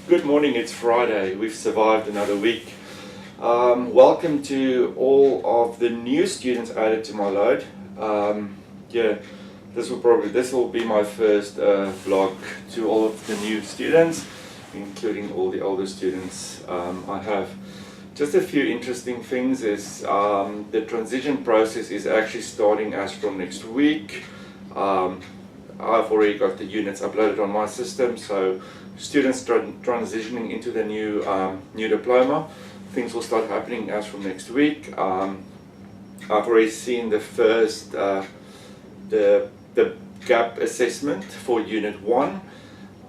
Good morning, it's Friday. We've survived another week. Welcome to all of the new students added to my load. This will be my first vlog to all of the new students, including all the older students. I have just a few interesting things. The transition process is actually starting as from next week. I've already got the units uploaded on my system, so students transitioning into the new diploma, things will start happening as from next week. I've already seen the first the gap assessment for Unit 1,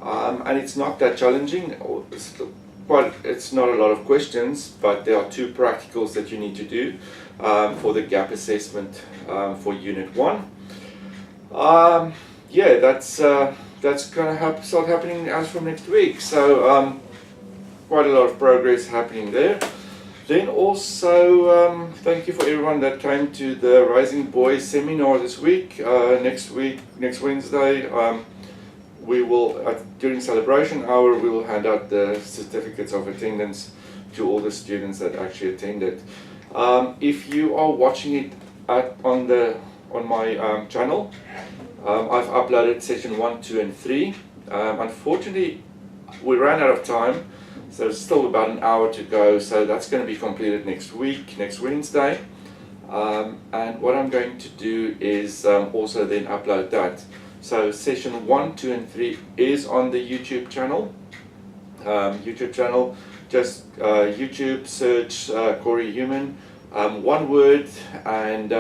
and it's not that challenging. It's not a lot of questions, but there are 2 practicals that you need to do for the gap assessment for Unit 1. That's going to start happening as from next week. So quite a lot of progress happening there. Then also thank you for everyone that came to the Raising Boys seminar this week. Next Wednesday, we will during celebration hour we will hand out the certificates of attendance to all the students that actually attended. If you are watching it on my channel, I've uploaded session 1, 2 and 3. Unfortunately, we ran out of time, so there's still about an hour to go, so that's going to be completed next week, next Wednesday. And what I'm going to do is also then upload that. So session 1, 2 and 3 is on the YouTube channel. Just YouTube search Corey Human, one word, and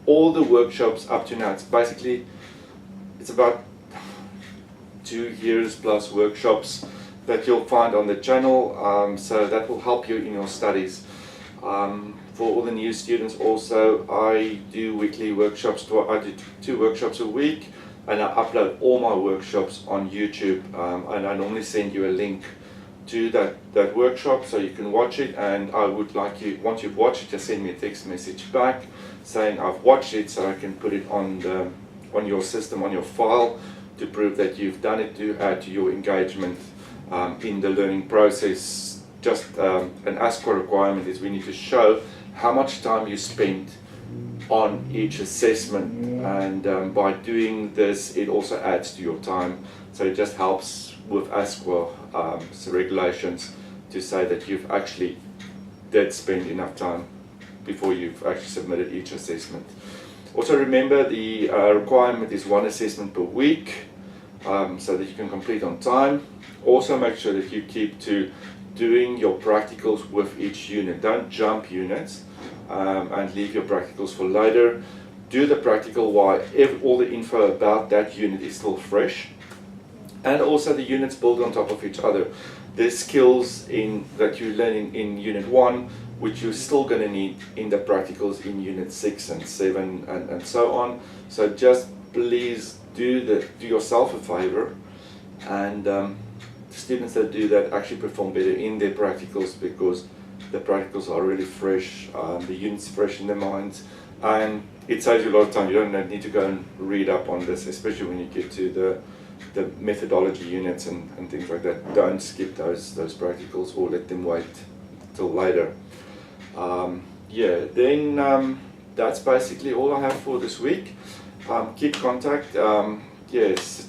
all the workshops up to now. It's about 2 years plus workshops that you'll find on the channel, so that will help you in your studies. For all the new students also, I do weekly workshops. I do 2 workshops a week, and I upload all my workshops on YouTube, and I normally send you a link to that workshop so you can watch it. And I would like you, once you've watched it, just send me a text message back saying I've watched it, so I can put it on your system, on your file, to prove that you've done it, to add to your engagement in the learning process. Just an ASCO requirement is we need to show how much time you spent on each assessment, and by doing this it also adds to your time, so it just helps with ASCO regulations to say that you've actually did spend enough time before you've actually submitted each assessment. Also remember, the requirement is 1 assessment per week, so that you can complete on time. Also make sure that you keep to doing your practicals with each unit. Don't jump units and leave your practicals for later. Do the practical while all the info about that unit is still fresh. And also the units build on top of each other. There's skills that you're learning in Unit 1, which you're still going to need in the practicals in Unit 6 and 7 and so on. So just please do yourself a favor, and students that do that actually perform better in their practicals, because the practicals are really fresh, the units fresh in their minds, and it saves you a lot of time. You don't need to go and read up on this, especially when you get to the methodology units and things like that. Don't skip those practicals, or let them wait till later. Then that's basically all I have for this week. Keep contact. Yes,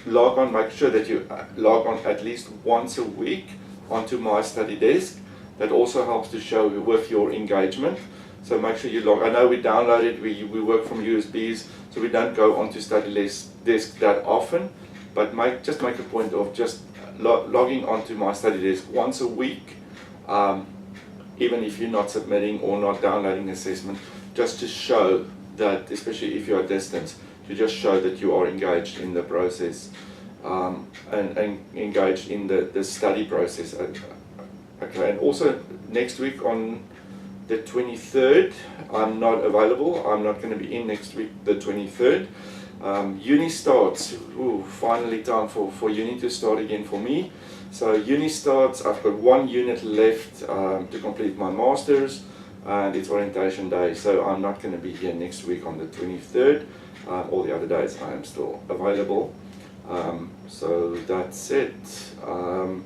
log on. Make sure that you log on at least once a week onto my study desk. That also helps to show with your engagement. So make sure you log. I know we download it. We work from USBs, so we don't go onto study desk that often. But just make a point of just logging onto my study desk once a week, even if you're not submitting or not downloading assessment, just to show that, especially if you're at distance, to just show that you are engaged in the process, and engaged in the study process. Okay, and also next week on the 23rd, I'm not available. I'm not going to be in next week, the 23rd. Uni starts. Finally time for uni to start again for me. So uni starts. I've got 1 unit left to complete my master's, and it's orientation day, so I'm not going to be here next week on the 23rd. All the other days I am still available. So that's it. So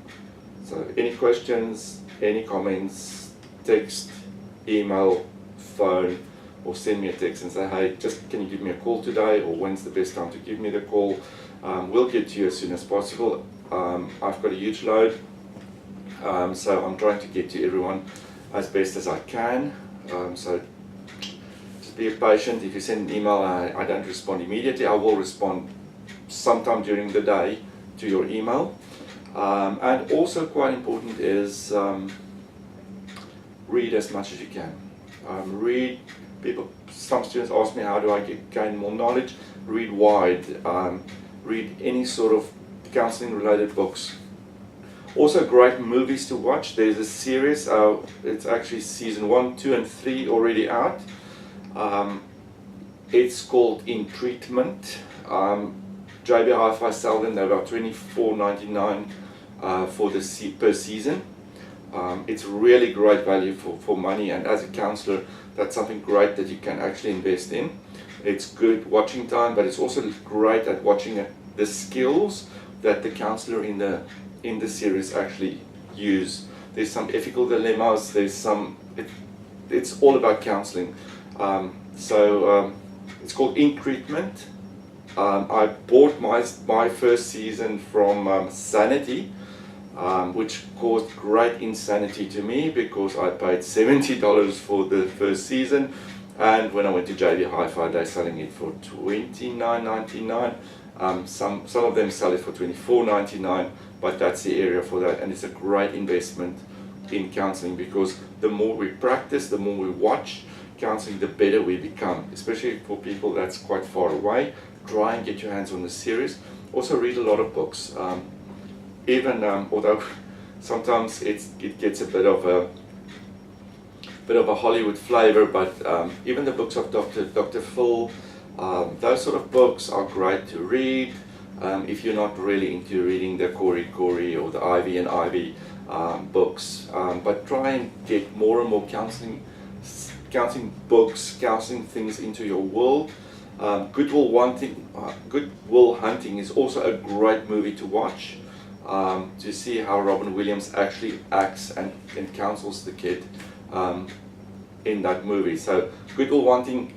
any questions, any comments, text, email, phone, or send me a text and say, hey, just can you give me a call today, or when's the best time to give me the call? We'll get to you as soon as possible. I've got a huge load, so I'm trying to get to everyone as best as I can. So just be patient. If you send an email, I don't respond immediately. I will respond sometime during the day to your email. And also quite important is read as much as you can. Read. Some students ask me, how do I gain more knowledge? Read wide. Read any sort of counseling related books. Also great movies to watch. There's a series, it's actually season 1, 2 and 3 already out. It's called In Treatment. JB Hi-Fi sell them, they're about $24.99 per season. It's really great value for money, and as a counselor, that's something great that you can actually invest in. It's good watching time, but it's also great at watching the skills that the counselor in the series actually use. There's some ethical dilemmas. It's all about counseling. It's called In Treatment. I bought my first season from Sanity, which caused great insanity to me because I paid $70 for the first season, and when I went to JB Hi-Fi, they're selling it for $29.99. Some of them sell it for $24.99, but that's the area for that, and it's a great investment in counseling because the more we practice, the more we watch counseling, the better we become, especially for people that's quite far away. Try and get your hands on the series. Also read a lot of books. Although sometimes it gets a bit of a Hollywood flavor, but even the books of Dr. Phil, those sort of books are great to read if you're not really into reading the Corey or the Ivy and Ivy books. But try and get more and more counseling books, counseling things into your world. Good Will Hunting is also a great movie to watch, to see how Robin Williams actually acts and counsels the kid in that movie. So Good Will Hunting,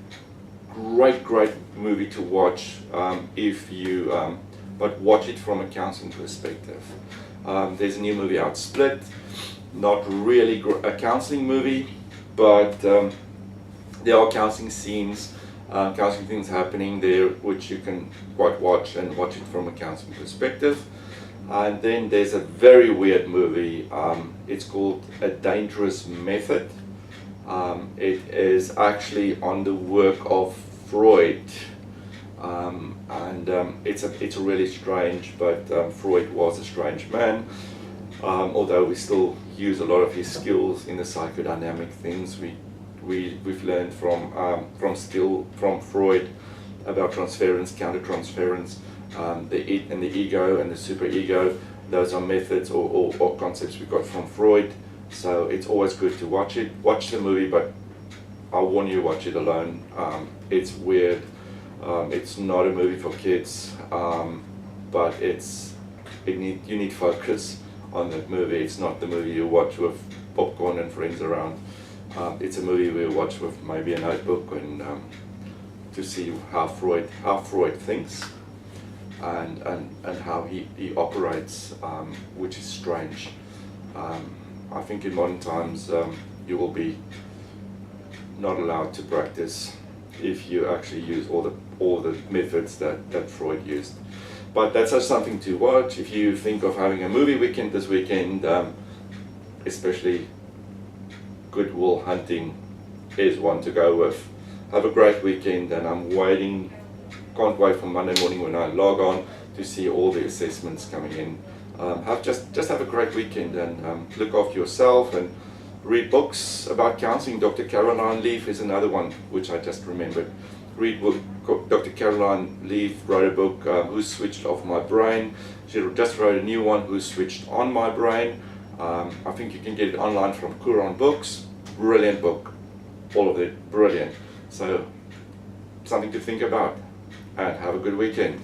great movie to watch if you, but watch it from a counseling perspective. There's a new movie out, Split, not really a counseling movie, but there are counseling scenes, counseling things happening there which you can quite watch and watch it from a counseling perspective. And then there's a very weird movie, it's called A Dangerous Method. It is actually on the work of Freud, it's really strange, but Freud was a strange man, although we still use a lot of his skills in the psychodynamic things we've learned from Freud about transference, countertransference, the id and the ego and the superego. Those are methods or concepts we got from Freud. So it's always good to watch it. Watch the movie, but I warn you, watch it alone. It's weird. It's not a movie for kids, but you need focus on that movie. It's not the movie you watch with popcorn and friends around. It's a movie we watch with maybe a notebook and to see how Freud thinks and how he operates, which is strange. I think in modern times you will be not allowed to practice if you actually use all the methods that Freud used. But that's just something to watch. If you think of having a movie weekend this weekend, especially Good Will Hunting is one to go with. Have a great weekend, and can't wait for Monday morning when I log on to see all the assessments coming in. Just have a great weekend, and look after yourself and read books about counseling. Dr. Caroline Leaf is another one which I just remembered. Read book. Dr. Caroline Leaf wrote a book, Who Switched Off My Brain. She just wrote a new one, Who Switched On My Brain. I think you can get it online from Quran Books. Brilliant book, all of it brilliant. So something to think about, and have a good weekend.